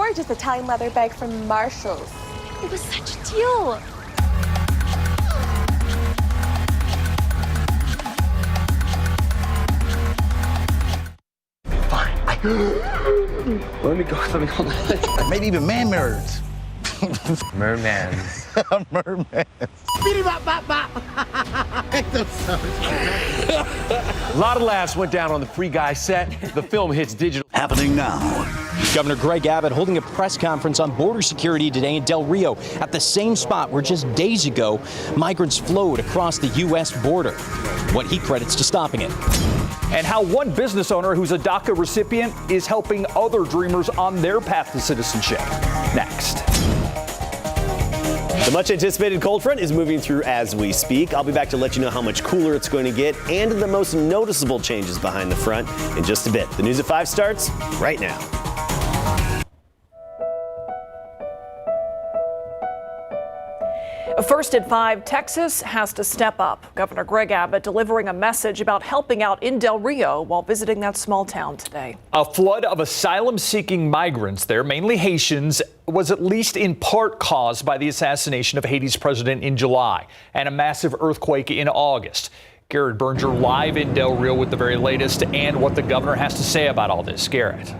gorgeous Italian leather bag from Marshall's. It was such a deal. Let me hold on. Maybe even man mermaids. Mermans. Mermaids. A lot of laughs went down on the Free Guy set. The film hits digital. Happening now. Governor Greg Abbott holding a press conference on border security today in Del Rio at the same spot where just days ago migrants flowed across the U.S. border. What he credits to stopping it. And how one business owner who's a DACA recipient is helping other dreamers on their path to citizenship. Next. The much anticipated cold front is moving through as we speak. I'll be back to let you know how much cooler it's going to get and the most noticeable changes behind the front in just a bit. The News at 5 starts right now. First at 5, Texas has to step up. Governor Greg Abbott delivering a message about helping out in Del Rio while visiting that small town today. A flood of asylum-seeking migrants there, mainly Haitians, was at least in part caused by the assassination of Haiti's president in July and a massive earthquake in August. Garrett Berger live in Del Rio with the very latest and what the governor has to say about all this. Garrett.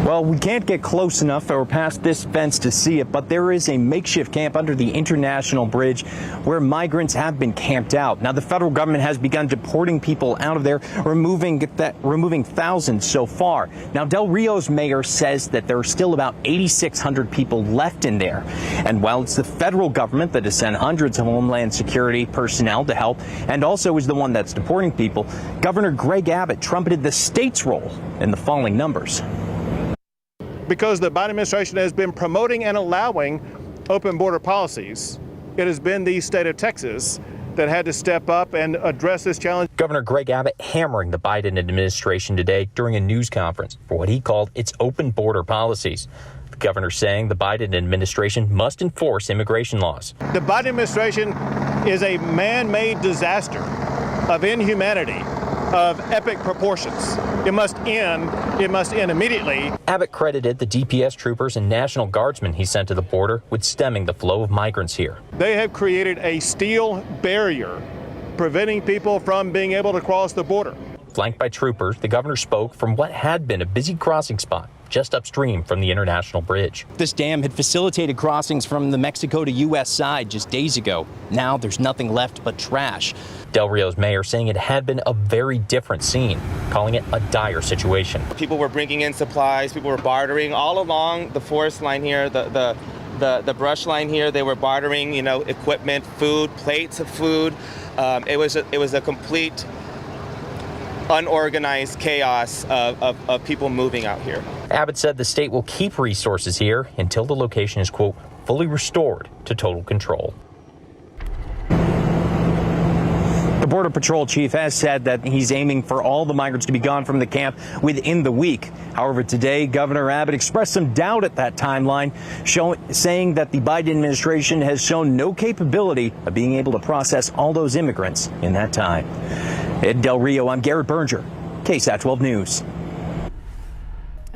Well, we can't get close enough or past this fence to see it, but there is a makeshift camp under the International Bridge where migrants have been camped out. Now, the federal government has begun deporting people out of there, removing thousands so far. Now, Del Rio's mayor says that there are still about 8,600 people left in there. And while it's the federal government that has sent hundreds of Homeland Security personnel to help and also is the one that's deporting people, Governor Greg Abbott trumpeted the state's role in the falling numbers. Because the Biden administration has been promoting and allowing open border policies, it has been the state of Texas that had to step up and address this challenge. Governor Greg Abbott hammering the Biden administration today during a news conference for what he called its open border policies. The governor saying the Biden administration must enforce immigration laws. The Biden administration is a man-made disaster of inhumanity, of epic proportions. It must end. It must end immediately. Abbott credited the DPS troopers and National Guardsmen he sent to the border with stemming the flow of migrants here. They have created a steel barrier preventing people from being able to cross the border. Flanked by troopers, the governor spoke from what had been a busy crossing spot just upstream from the International Bridge. This dam had facilitated crossings from the Mexico to U.S. side just days ago. Now there's nothing left but trash. Del Rio's mayor saying it had been a very different scene, calling it a dire situation. People were bringing in supplies, people were bartering all along the forest line here, the brush line here. They were bartering, equipment, food, plates of food. It was a complete unorganized chaos of people moving out here. Abbott said the state will keep resources here until the location is, quote, fully restored to total control. The Border Patrol chief has said that he's aiming for all the migrants to be gone from the camp within the week. However, today, Governor Abbott expressed some doubt at that timeline, saying that the Biden administration has shown no capability of being able to process all those immigrants in that time. In Del Rio, I'm Garrett Berger, KSAT 12 News.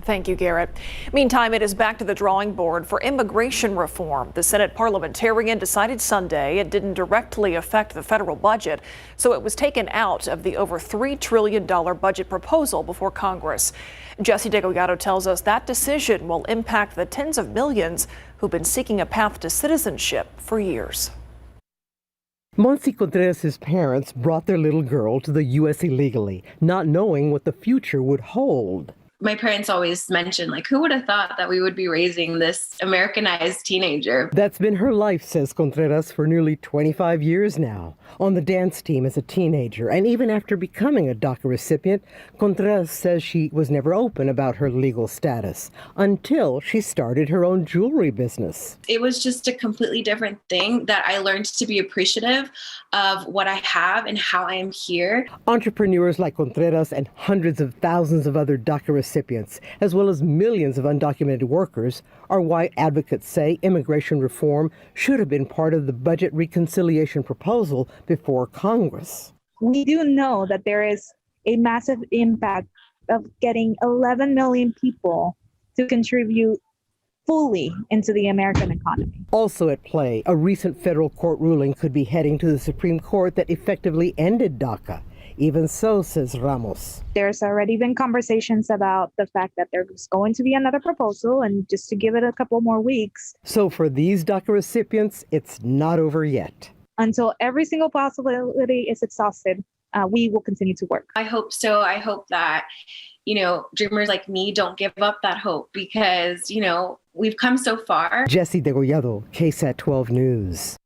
Thank you, Garrett. Meantime, it is back to the drawing board for immigration reform. The Senate parliamentarian decided Sunday it didn't directly affect the federal budget, so it was taken out of the over $3 trillion budget proposal before Congress. Jesse DeGogato tells us that decision will impact the tens of millions who've been seeking a path to citizenship for years. Monsi Contreras' parents brought their little girl to the U.S. illegally, not knowing what the future would hold. My parents always mentioned, who would have thought that we would be raising this Americanized teenager? That's been her life, says Contreras, for nearly 25 years now. On the dance team as a teenager, and even after becoming a DACA recipient, Contreras says she was never open about her legal status until she started her own jewelry business. It was just a completely different thing that I learned to be appreciative of what I have and how I am here. Entrepreneurs like Contreras and hundreds of thousands of other DACA recipients, as well as millions of undocumented workers, are why advocates say immigration reform should have been part of the budget reconciliation proposal before Congress. We do know that there is a massive impact of getting 11 million people to contribute fully into the American economy. Also at play, a recent federal court ruling could be heading to the Supreme Court that effectively ended DACA. Even so, says Ramos. There's already been conversations about the fact that there's going to be another proposal, and just to give it a couple more weeks. So for these DACA recipients, it's not over yet. Until every single possibility is exhausted, we will continue to work. I hope so. I hope that, dreamers like me don't give up that hope because, we've come so far. Jesse Degollado, KSAT 12 News.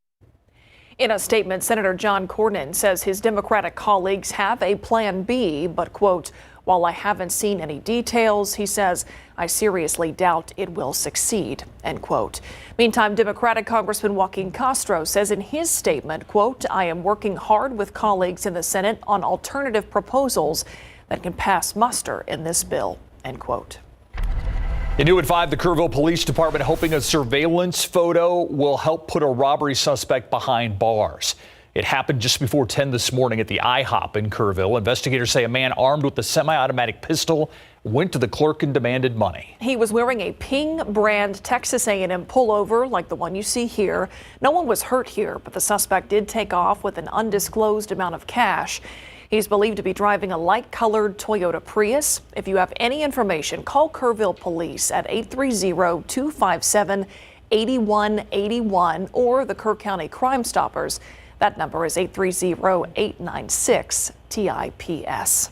In a statement, Senator John Cornyn says his Democratic colleagues have a plan B, but, quote, while I haven't seen any details, he says, I seriously doubt it will succeed, end quote. Meantime, Democratic Congressman Joaquin Castro says in his statement, quote, I am working hard with colleagues in the Senate on alternative proposals that can pass muster in this bill, end quote. In New at 5, the Kerrville Police Department hoping a surveillance photo will help put a robbery suspect behind bars. It happened just before 10 this morning at the IHOP in Kerrville. Investigators say a man armed with a semi-automatic pistol went to the clerk and demanded money. He was wearing a Ping brand Texas A&M pullover like the one you see here. No one was hurt here, but the suspect did take off with an undisclosed amount of cash. He's believed to be driving a light-colored Toyota Prius. If you have any information, call Kerrville Police at 830-257-8181 or the Kerr County Crime Stoppers. That number is 830-896-TIPS.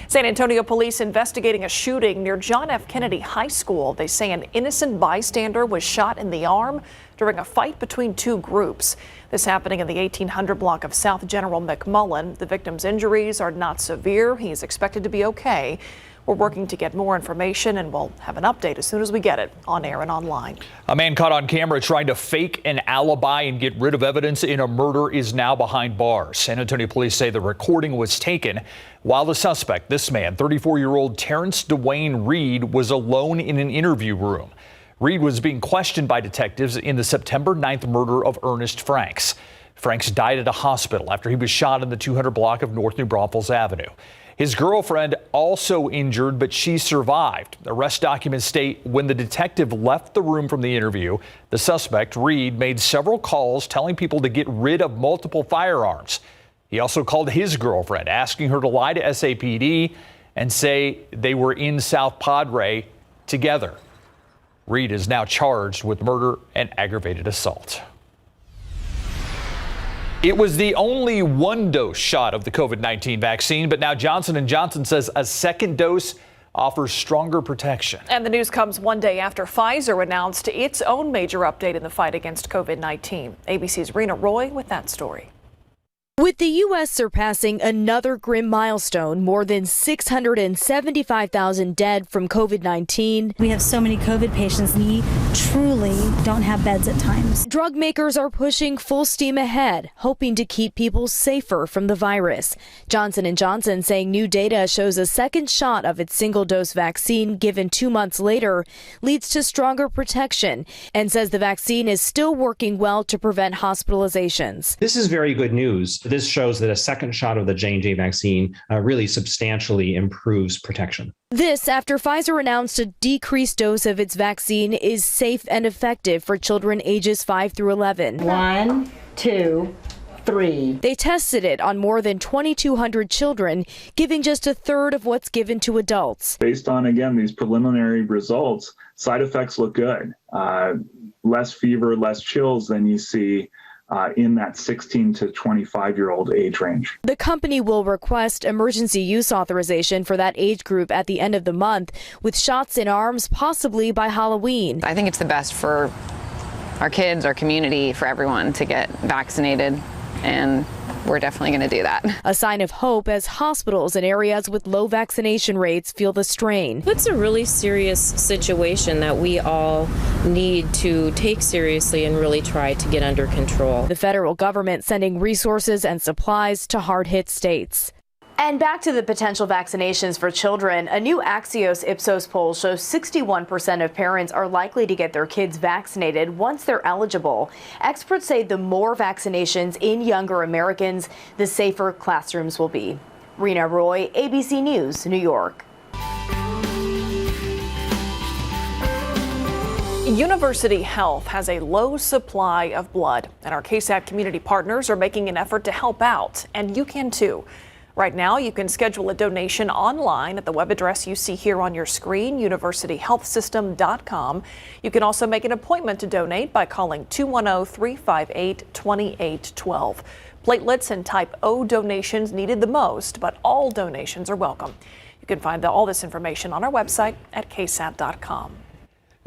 San Antonio police investigating a shooting near John F. Kennedy High School. They say an innocent bystander was shot in the arm during a fight between two groups. This happening in the 1800 block of South General McMullen. The victim's injuries are not severe. He is expected to be okay. We're working to get more information, and we'll have an update as soon as we get it on air and online. A man caught on camera trying to fake an alibi and get rid of evidence in a murder is now behind bars. San Antonio police say the recording was taken while the suspect, this man, 34-year-old Terrence Dwayne Reed, was alone in an interview room. Reed was being questioned by detectives in the September 9th murder of Ernest Franks. Franks died at a hospital after he was shot in the 200 block of North New Braunfels Avenue. His girlfriend also injured, but she survived. Arrest documents state when the detective left the room from the interview, the suspect, Reed, made several calls telling people to get rid of multiple firearms. He also called his girlfriend, asking her to lie to SAPD and say they were in South Padre together. Reed is now charged with murder and aggravated assault. It was the only one-dose shot of the COVID-19 vaccine, but now Johnson & Johnson says a second dose offers stronger protection. And the news comes one day after Pfizer announced its own major update in the fight against COVID-19. ABC's Rena Roy with that story. With the U.S. surpassing another grim milestone, more than 675,000 dead from COVID-19. We have so many COVID patients, we truly don't have beds at times. Drug makers are pushing full steam ahead, hoping to keep people safer from the virus. Johnson & Johnson saying new data shows a second shot of its single-dose vaccine given 2 months later leads to stronger protection and says the vaccine is still working well to prevent hospitalizations. This is very good news. This shows that a second shot of the J&J vaccine really substantially improves protection. This after Pfizer announced a decreased dose of its vaccine is safe and effective for children ages 5 through 11. 1, 2, 3. They tested it on more than 2,200 children, giving just a third of what's given to adults. Based on, again, these preliminary results, side effects look good. Less fever, less chills than you see in that 16 to 25-year-old age range. The company will request emergency use authorization for that age group at the end of the month, with shots in arms possibly by Halloween. I think it's the best for our kids, our community, for everyone to get vaccinated, and we're definitely going to do that. A sign of hope as hospitals in areas with low vaccination rates feel the strain. It's a really serious situation that we all need to take seriously and really try to get under control. The federal government sending resources and supplies to hard-hit states. And back to the potential vaccinations for children. A new Axios Ipsos poll shows 61% of parents are likely to get their kids vaccinated once they're eligible. Experts say the more vaccinations in younger Americans, the safer classrooms will be. Rena Roy, ABC News, New York. University Health has a low supply of blood, and our KSAT community partners are making an effort to help out, and you can too. Right now, you can schedule a donation online at the web address you see here on your screen, universityhealthsystem.com. You can also make an appointment to donate by calling 210-358-2812. Platelets and type O donations needed the most, but all donations are welcome. You can find all this information on our website at ksat.com.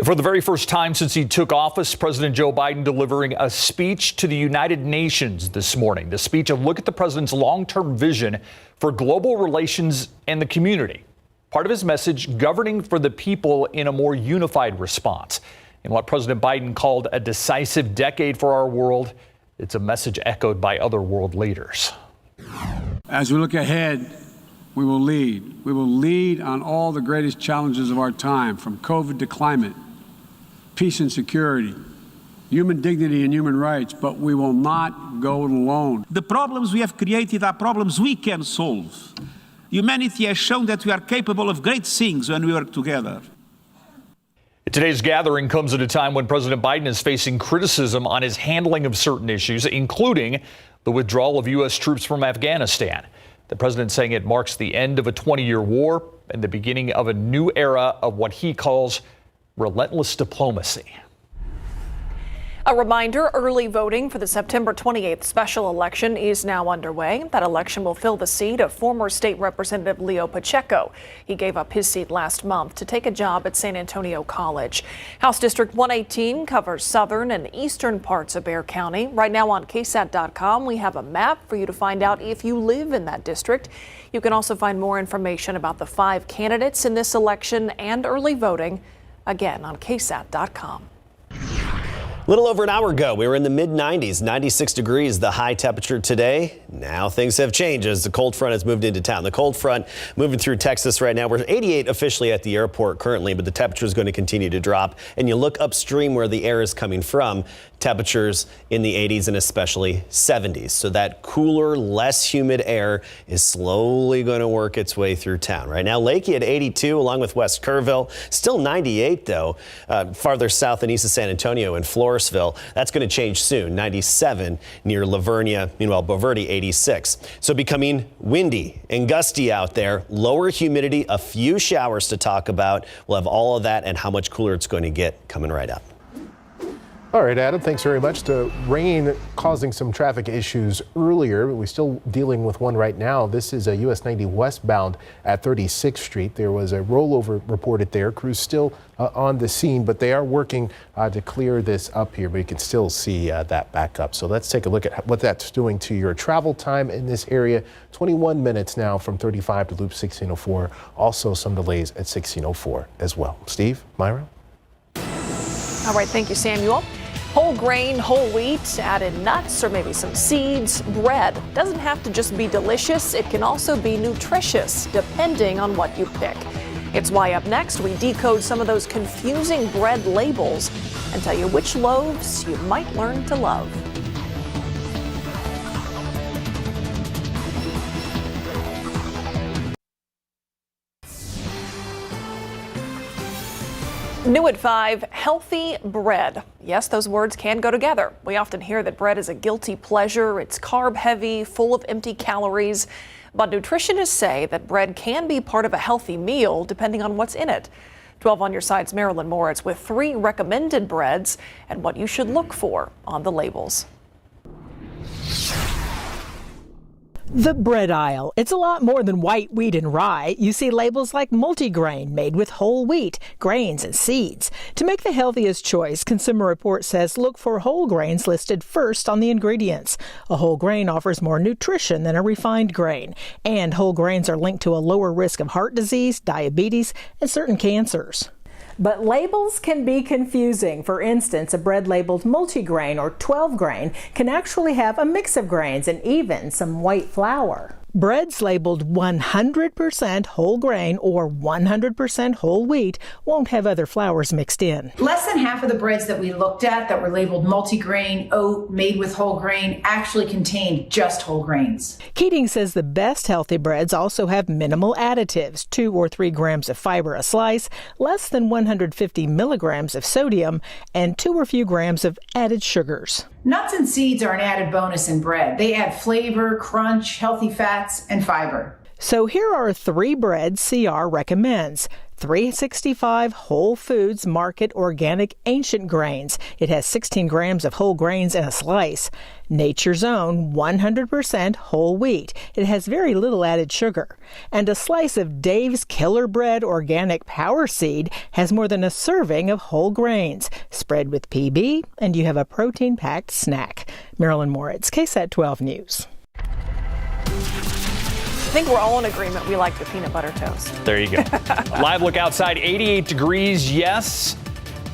For the very first time since he took office, President Joe Biden delivering a speech to the United Nations this morning. The speech, a look at the president's long-term vision for global relations and the community. Part of his message, governing for the people in a more unified response. In what President Biden called a decisive decade for our world, it's a message echoed by other world leaders. As we look ahead, we will lead. We will lead on all the greatest challenges of our time, from COVID to climate, peace and security, human dignity and human rights, but we will not go it alone. The problems we have created are problems we can solve. Humanity has shown that we are capable of great things when we work together. Today's gathering comes at a time when President Biden is facing criticism on his handling of certain issues, including the withdrawal of U.S. troops from Afghanistan. The president saying it marks the end of a 20-year war and the beginning of a new era of what he calls relentless diplomacy. A reminder, early voting for the September 28th special election is now underway. That election will fill the seat of former State Representative Leo Pacheco. He gave up his seat last month to take a job at San Antonio College. House District 118 covers southern and eastern parts of Bexar County. Right now on KSAT.com, we have a map for you to find out if you live in that district. You can also find more information about the 5 candidates in this election and early voting, again on KSAT.com. A little over an hour ago, we were in the mid-90s, 96 degrees, the high temperature today. Now things have changed as the cold front has moved into town. The cold front moving through Texas right now. We're 88 officially at the airport currently, but the temperature is going to continue to drop. And you look upstream where the air is coming from, temperatures in the 80s and especially 70s. So that cooler, less humid air is slowly going to work its way through town. Right now, Leakey at 82 along with West Kerrville. Still 98 though, farther south and east of San Antonio and Floresville. That's going to change soon. 97 near Lavernia. Meanwhile, Beauverde 86. So becoming windy and gusty out there. Lower humidity, a few showers to talk about. We'll have all of that and how much cooler it's going to get coming right up. All right, Adam, thanks very much. The rain causing some traffic issues earlier, but we're still dealing with one right now. This is a US 90 westbound at 36th Street. There was a rollover reported there. Crews still on the scene, but they are working to clear this up here, but you can still see that back up. So let's take a look at what that's doing to your travel time in this area. 21 minutes now from 35 to Loop 1604. Also some delays at 1604 as well. Steve, Myra? All right, thank you, Samuel. Whole grain, whole wheat, added nuts or maybe some seeds. Bread doesn't have to just be delicious. It can also be nutritious, depending on what you pick. It's why up next we decode some of those confusing bread labels and tell you which loaves you might learn to love. New at 5, healthy bread. Yes, those words can go together. We often hear that bread is a guilty pleasure. It's carb heavy, full of empty calories. But nutritionists say that bread can be part of a healthy meal depending on what's in it. 12 on your side's Marilyn Moritz with 3 recommended breads and what you should look for on the labels. The bread aisle. It's a lot more than white wheat and rye. You see labels like multigrain, made with whole wheat, grains, and seeds. To make the healthiest choice, Consumer Report says look for whole grains listed first on the ingredients. A whole grain offers more nutrition than a refined grain, and whole grains are linked to a lower risk of heart disease, diabetes, and certain cancers. But labels can be confusing. For instance, a bread labeled multigrain or 12 grain can actually have a mix of grains and even some white flour. Breads labeled 100% whole grain or 100% whole wheat won't have other flours mixed in. Less than half of the breads that we looked at that were labeled multigrain, oat, made with whole grain actually contained just whole grains. Keating says the best healthy breads also have minimal additives, 2 or 3 grams of fiber a slice, less than 150 milligrams of sodium, and 2 or few grams of added sugars. Nuts and seeds are an added bonus in bread. They add flavor, crunch, healthy fats, and fiber. So here are 3 breads CR recommends. 365 Whole Foods Market Organic Ancient Grains. It has 16 grams of whole grains in a slice. Nature's Own 100% whole wheat. It has very little added sugar. And a slice of Dave's Killer Bread Organic Power Seed has more than a serving of whole grains. Spread with PB, and you have a protein-packed snack. Marilyn Moritz, KSAT 12 News. I think we're all in agreement we like the peanut butter toast. There you go. Live look outside, 88 degrees, yes.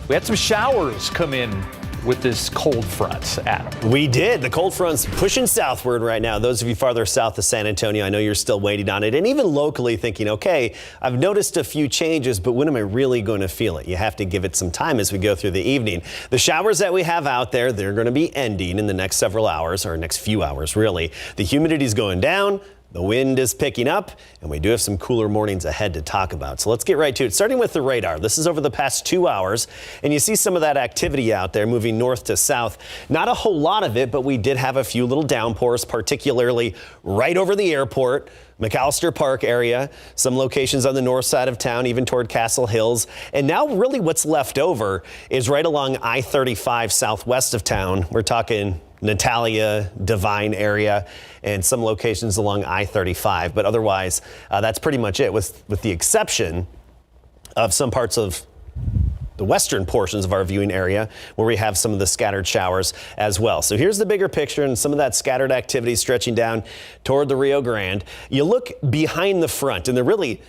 We had some showers come in with this cold front, Adam. We did. The cold front's pushing southward right now. Those of you farther south of San Antonio, I know you're still waiting on it. And even locally thinking, okay, I've noticed a few changes, but when am I really going to feel it? You have to give it some time as we go through the evening. The showers that we have out there, they're going to be ending in the next several hours, or next few hours, really. The humidity's going down. The wind is picking up, and we do have some cooler mornings ahead to talk about. So let's get right to it, starting with the radar. This is over the past 2 hours, and you see some of that activity out there moving north to south. Not a whole lot of it, but we did have a few little downpours, particularly right over the airport, McAllister Park area, some locations on the north side of town, even toward Castle Hills. And now really what's left over is right along I-35 southwest of town. We're talking Natalia, Devine area, and some locations along I-35. But otherwise, that's pretty much it, with the exception of some parts of the western portions of our viewing area where we have some of the scattered showers as well. So here's the bigger picture and some of that scattered activity stretching down toward the Rio Grande. You look behind the front and there really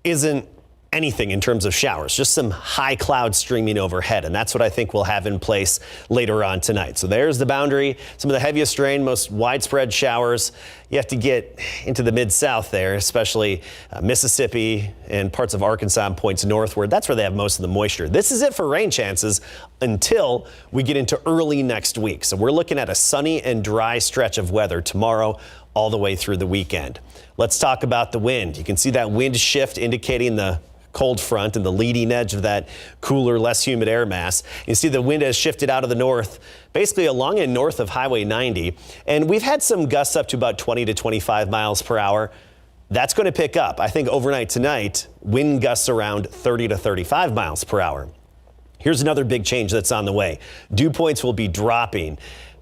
isn't anything in terms of showers, just some high clouds streaming overhead. And that's what I think we'll have in place later on tonight. So there's the boundary, some of the heaviest rain, most widespread showers. You have to get into the mid-south there, especially Mississippi and parts of Arkansas and points northward. That's where they have most of the moisture. This is it for rain chances until we get into early next week. So we're looking at a sunny and dry stretch of weather tomorrow all the way through the weekend. Let's talk about the wind. You can see that wind shift indicating the cold front and the leading edge of that cooler, less humid air mass. You see the wind has shifted out of the north, basically along and north of Highway 90. And we've had some gusts up to about 20 to 25 miles per hour. That's going to pick up. I think overnight tonight, wind gusts around 30 to 35 miles per hour. Here's another big change that's on the way. Dew points will be dropping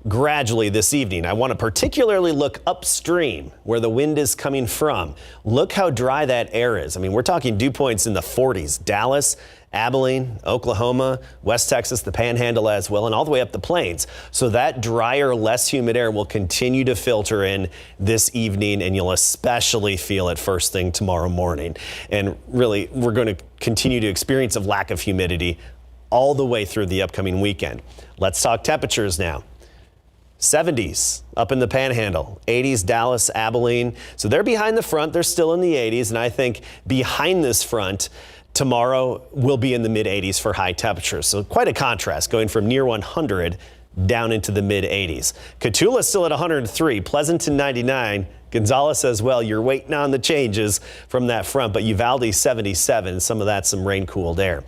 gradually this evening. I want to particularly look upstream where the wind is coming from. Look how dry that air is. I mean, we're talking dew points in the 40s. Dallas, Abilene, Oklahoma, West Texas, the Panhandle as well, and all the way up the plains. So that drier, less humid air will continue to filter in this evening, and you'll especially feel it first thing tomorrow morning. And really, we're going to continue to experience a lack of humidity all the way through the upcoming weekend. Let's talk temperatures now. 70s up in the Panhandle, 80s Dallas, Abilene. So they're behind the front. They're still in the 80s. And I think behind this front tomorrow will be in the mid 80s for high temperatures. So quite a contrast going from near 100 down into the mid 80s. Cotulla still at 103, Pleasanton 99. Gonzales as well. You're waiting on the changes from that front, but Uvalde 77. Some of that's some rain cooled air.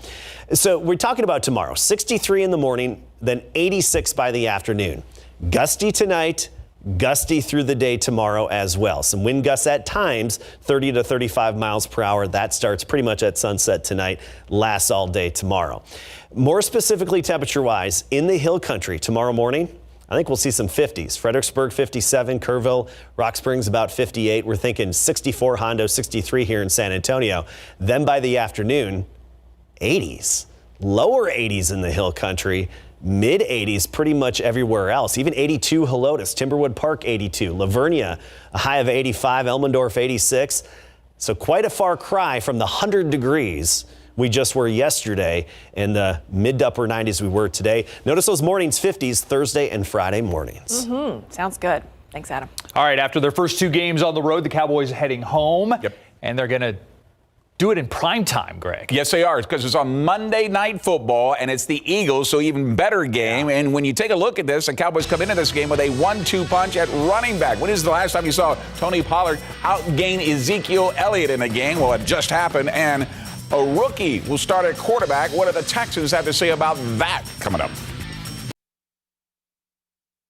So we're talking about tomorrow, 63 in the morning, then 86 by the afternoon. Gusty tonight, gusty through the day tomorrow as well. Some wind gusts at times, 30 to 35 miles per hour. That starts pretty much at sunset tonight, lasts all day tomorrow. More specifically, temperature-wise, in the hill country tomorrow morning, I think we'll see some 50s. Fredericksburg 57, Kerrville, Rock Springs about 58. We're thinking 64, Hondo 63 here in San Antonio. Then by the afternoon, 80s, lower 80s in the hill country. Mid 80s pretty much everywhere else, even 82 Helotes, Timberwood Park 82, Lavernia a high of 85, Elmendorf 86. So quite a far cry from the 100 degrees we just were yesterday and the mid to upper 90s we were today. Notice those mornings 50s Thursday and Friday mornings. Sounds good. Thanks, Adam. All right, after their first 2 games on the road, the Cowboys are heading home. Yep. And they're going to do it in prime time, Greg. Yes, they are, because it's on Monday Night Football, and it's the Eagles, so even better game. Yeah. And when you take a look at this, the Cowboys come into this game with a 1-2 punch at running back. When is the last time you saw Tony Pollard outgain Ezekiel Elliott in a game? Well, it just happened, and a rookie will start at quarterback. What do the Texans have to say about that coming up?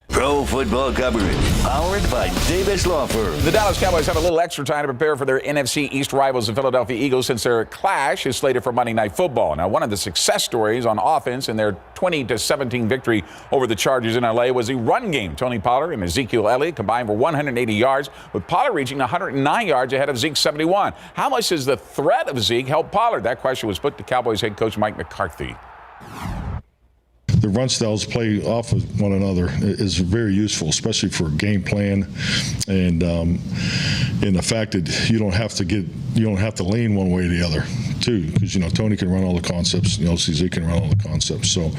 Pro football coverage, powered by Davis Law Firm. The Dallas Cowboys have a little extra time to prepare for their NFC East rivals, the Philadelphia Eagles, since their clash is slated for Monday Night Football. Now, one of the success stories on offense in their 20-17 victory over the Chargers in L.A. was the run game. Tony Pollard and Ezekiel Elliott combined for 180 yards, with Pollard reaching 109 yards ahead of Zeke's 71. How much does the threat of Zeke help Pollard? That question was put to Cowboys head coach Mike McCarthy. The run styles play off of one another is very useful, especially for game plan, and the fact that you don't have to lean one way or the other too, because Tony can run all the concepts, Zeke can run all the concepts. So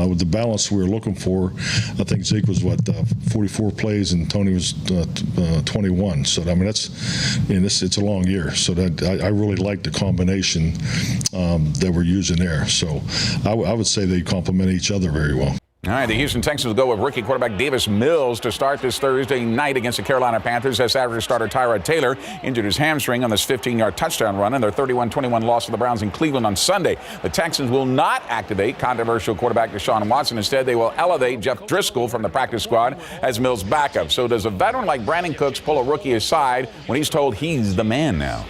with the balance we were looking for, I think Zeke was 44 plays and Tony was 21. So I mean it's a long year. So that I really like the combination that we're using there. So I would say they complement each other very well. All right, the Houston Texans will go with rookie quarterback Davis Mills to start this Thursday night against the Carolina Panthers, as Saturday starter Tyrod Taylor injured his hamstring on this 15-yard touchdown run in their 31-21 loss to the Browns in Cleveland on Sunday. The Texans will not activate controversial quarterback Deshaun Watson. Instead, they will elevate Jeff Driscoll from the practice squad as Mills' backup. So does a veteran like Brandon Cooks pull a rookie aside when he's told he's the man now?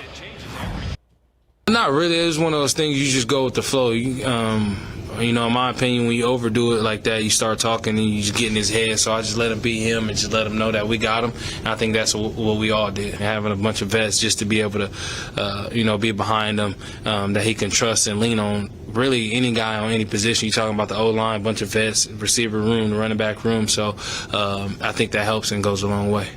Not really. It's one of those things you just go with the flow. In my opinion, when you overdo it like that, you start talking and you just get in his head. So I just let him be him and just let him know that we got him. And I think that's what we all did. Having a bunch of vets just to be able to, be behind him, that he can trust and lean on. Really, any guy on any position. You're talking about the O-line, bunch of vets, receiver room, the running back room. So I think that helps and goes a long way.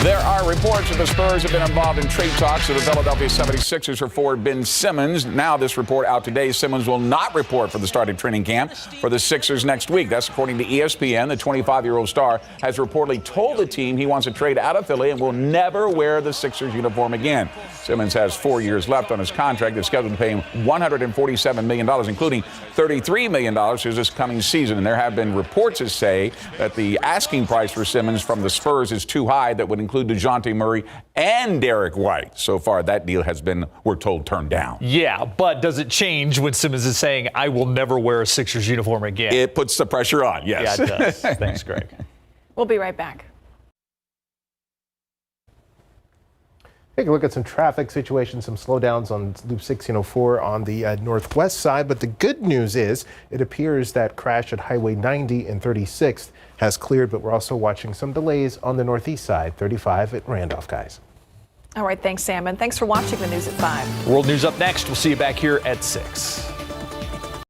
There are reports that the Spurs have been involved in trade talks with the Philadelphia 76ers for forward Ben Simmons. Now this report out today, Simmons will not report for the start of training camp for the Sixers next week. That's according to ESPN. The 25-year-old star has reportedly told the team he wants to trade out of Philly and will never wear the Sixers uniform again. Simmons has 4 years left on his contract. They're scheduled to pay him $147 million, including $33 million for this coming season. And there have been reports that say that the asking price for Simmons from the Spurs is too high. That would include DeJounte Murray and Derek White. So far, that deal has been, we're told, turned down. Yeah, but does it change when Simmons is saying, I will never wear a Sixers uniform again? It puts the pressure on, yes. Yeah, it does. Thanks, Greg. We'll be right back. Take a look at some traffic situations, some slowdowns on Loop 1604 on the northwest side. But the good news is it appears that crash at Highway 90 and 36th has cleared, but we're also watching some delays on the northeast side, 35 at Randolph, guys. All right, thanks, Sam, and thanks for watching the News at 5. World News up next. We'll see you back here at 6.